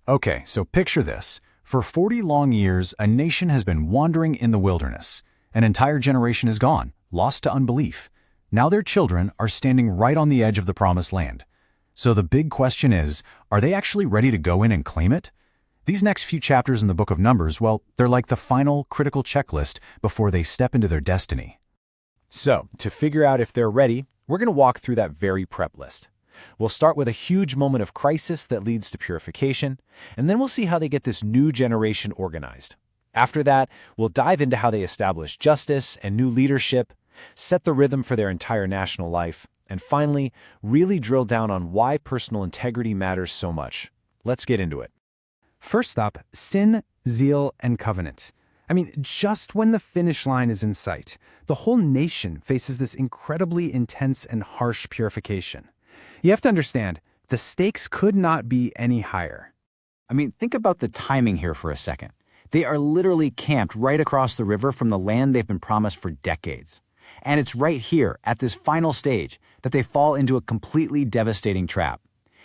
Okay, so picture this. For 40 long years, a nation has been wandering in the wilderness. An entire generation is gone, lost to unbelief. Now their children are standing right on the edge of the promised land. So the big question is, are they actually ready to go in and claim it? These next few chapters in the book of Numbers, well, they're like the final critical checklist before they step into their destiny. So, to figure out if they're ready, we're going to walk through that very prep list. We'll start with a huge moment of crisis that leads to purification, and then we'll see how they get this new generation organized. After that, we'll dive into how they establish justice and new leadership, set the rhythm for their entire national life, and finally, really drill down on why personal integrity matters so much. Let's get into it. First up, sin, zeal, and covenant. Just when the finish line is in sight, the whole nation faces this incredibly intense and harsh purification. You have to understand, the stakes could not be any higher. Think about the timing here for a second. They are literally camped right across the river from the land they've been promised for decades. And it's right here, at this final stage, that they fall into a completely devastating trap.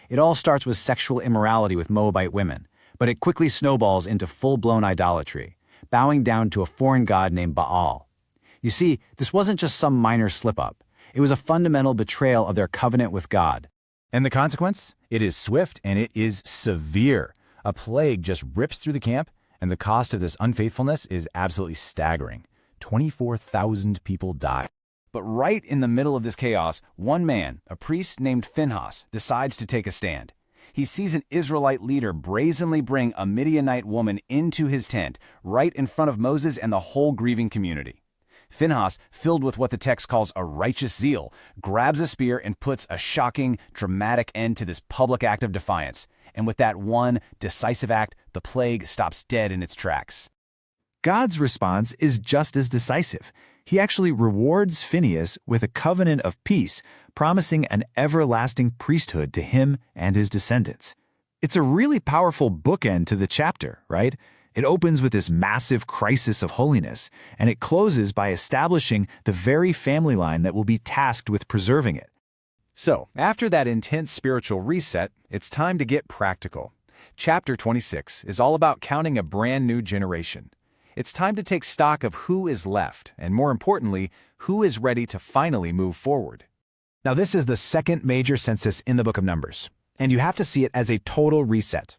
It all starts with sexual immorality with Moabite women, but it quickly snowballs into full-blown idolatry, bowing down to a foreign god named Baal. You see, this wasn't just some minor slip-up. It was a fundamental betrayal of their covenant with God. And the consequence? It is swift and it is severe. A plague just rips through the camp, and the cost of this unfaithfulness is absolutely staggering. 24,000 people die. But right in the middle of this chaos, one man, a priest named Phinehas, decides to take a stand. He sees an Israelite leader brazenly bring a Midianite woman into his tent, right in front of Moses and the whole grieving community. Phinehas, filled with what the text calls a righteous zeal, grabs a spear and puts a shocking, dramatic end to this public act of defiance. And with that one decisive act, the plague stops dead in its tracks. God's response is just as decisive. He actually rewards Phinehas with a covenant of peace, promising an everlasting priesthood to him and his descendants. It's a really powerful bookend to the chapter, right? It opens with this massive crisis of holiness, and it closes by establishing the very family line that will be tasked with preserving it. So, after that intense spiritual reset, it's time to get practical. Chapter 26 is all about counting a brand new generation. It's time to take stock of who is left, and more importantly, who is ready to finally move forward. Now, this is the second major census in the book of Numbers, and you have to see it as a total reset.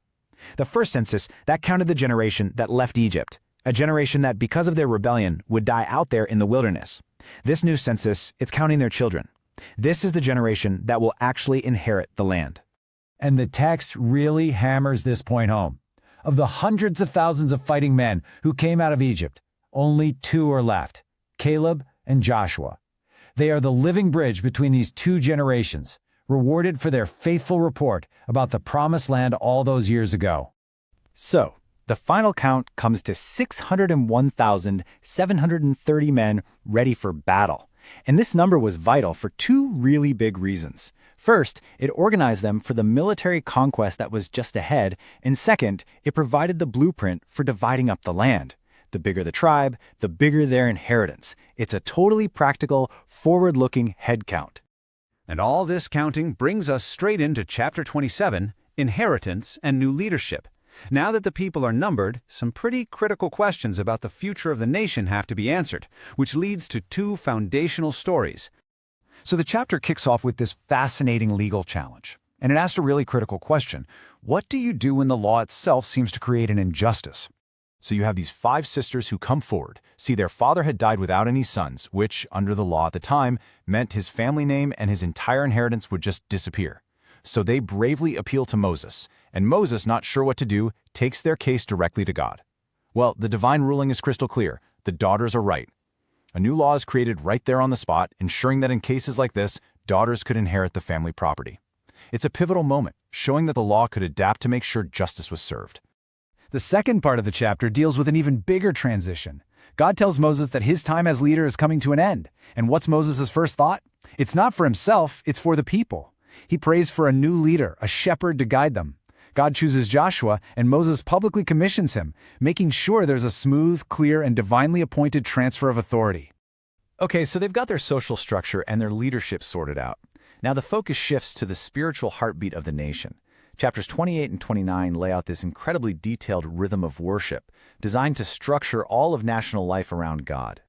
The first census, that counted the generation that left Egypt, a generation that, because of their rebellion, would die out there in the wilderness. This new census, it's counting their children. This is the generation that will actually inherit the land. And the text really hammers this point home. Of the hundreds of thousands of fighting men who came out of Egypt, only 2 are left, Caleb and Joshua. They are the living bridge between these 2 generations, rewarded for their faithful report about the promised land all those years ago. So, the final count comes to 601,730 men ready for battle. And this number was vital for 2 really big reasons. First, it organized them for the military conquest that was just ahead, and second, it provided the blueprint for dividing up the land. The bigger the tribe, the bigger their inheritance. It's a totally practical, forward-looking head count. And all this counting brings us straight into chapter 27, Inheritance and New Leadership. Now that the people are numbered, some pretty critical questions about the future of the nation have to be answered, which leads to 2 foundational stories. So the chapter kicks off with this fascinating legal challenge, and it asks a really critical question. What do you do when the law itself seems to create an injustice? So you have these 5 sisters who come forward, see their father had died without any sons, which, under the law at the time, meant his family name and his entire inheritance would just disappear. So they bravely appeal to Moses, and Moses, not sure what to do, takes their case directly to God. Well, the divine ruling is crystal clear. The daughters are right. A new law is created right there on the spot, ensuring that in cases like this, daughters could inherit the family property. It's a pivotal moment, showing that the law could adapt to make sure justice was served. The second part of the chapter deals with an even bigger transition. God tells Moses that his time as leader is coming to an end. And what's Moses' first thought? It's not for himself, it's for the people. He prays for a new leader, a shepherd to guide them. God chooses Joshua, and Moses publicly commissions him, making sure there's a smooth, clear, and divinely appointed transfer of authority. Okay, so they've got their social structure and their leadership sorted out. Now the focus shifts to the spiritual heartbeat of the nation. Chapters 28 and 29 lay out this incredibly detailed rhythm of worship, designed to structure all of national life around God.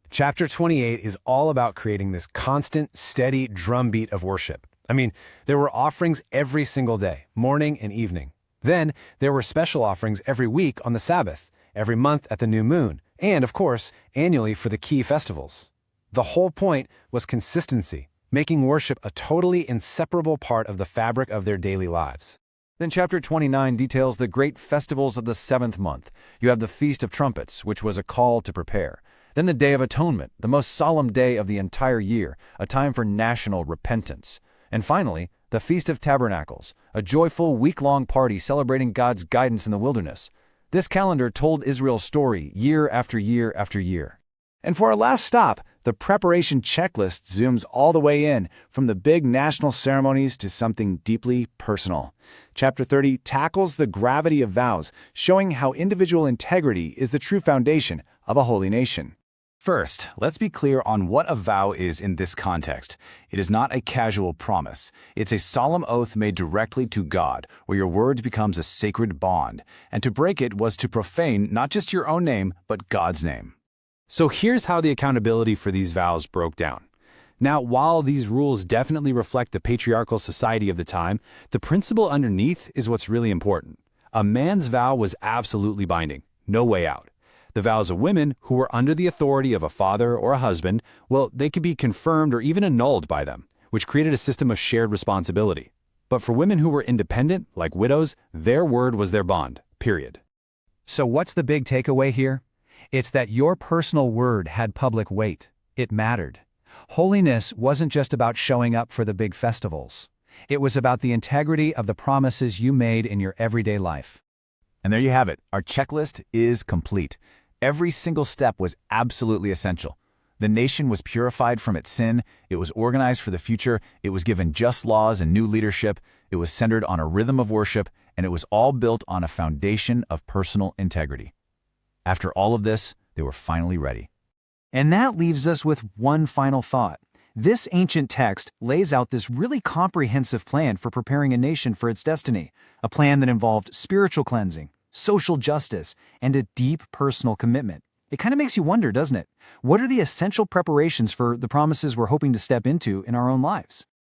Chapter 28 is all about creating this constant, steady drumbeat of worship. I mean, there were offerings every single day, morning and evening. Then, there were special offerings every week on the Sabbath, every month at the new moon, and, of course, annually for the key festivals. The whole point was consistency, making worship a totally inseparable part of the fabric of their daily lives. Then chapter 29 details the great festivals of the 7th month. You have the Feast of Trumpets, which was a call to prepare. Then the Day of Atonement, the most solemn day of the entire year, a time for national repentance. And finally, the Feast of Tabernacles, a joyful week-long party celebrating God's guidance in the wilderness. This calendar told Israel's story year after year after year. And for our last stop, the preparation checklist zooms all the way in, from the big national ceremonies to something deeply personal. Chapter 30 tackles the gravity of vows, showing how individual integrity is the true foundation of a holy nation. First, let's be clear on what a vow is in this context. It is not a casual promise. It's a solemn oath made directly to God, where your word becomes a sacred bond. And to break it was to profane not just your own name, but God's name. So here's how the accountability for these vows broke down. Now, while these rules definitely reflect the patriarchal society of the time, the principle underneath is what's really important. A man's vow was absolutely binding, no way out. The vows of women who were under the authority of a father or a husband, well, they could be confirmed or even annulled by them, which created a system of shared responsibility. But for women who were independent, like widows, their word was their bond, period. So what's the big takeaway here? It's that your personal word had public weight. It mattered. Holiness wasn't just about showing up for the big festivals. It was about the integrity of the promises you made in your everyday life. And there you have it. Our checklist is complete. Every single step was absolutely essential. The nation was purified from its sin, it was organized for the future, it was given just laws and new leadership, it was centered on a rhythm of worship, and it was all built on a foundation of personal integrity. After all of this, they were finally ready. And that leaves us with one final thought. This ancient text lays out this really comprehensive plan for preparing a nation for its destiny, a plan that involved spiritual cleansing, social justice, and a deep personal commitment. It kind of makes you wonder, doesn't it? What are the essential preparations for the promises we're hoping to step into in our own lives?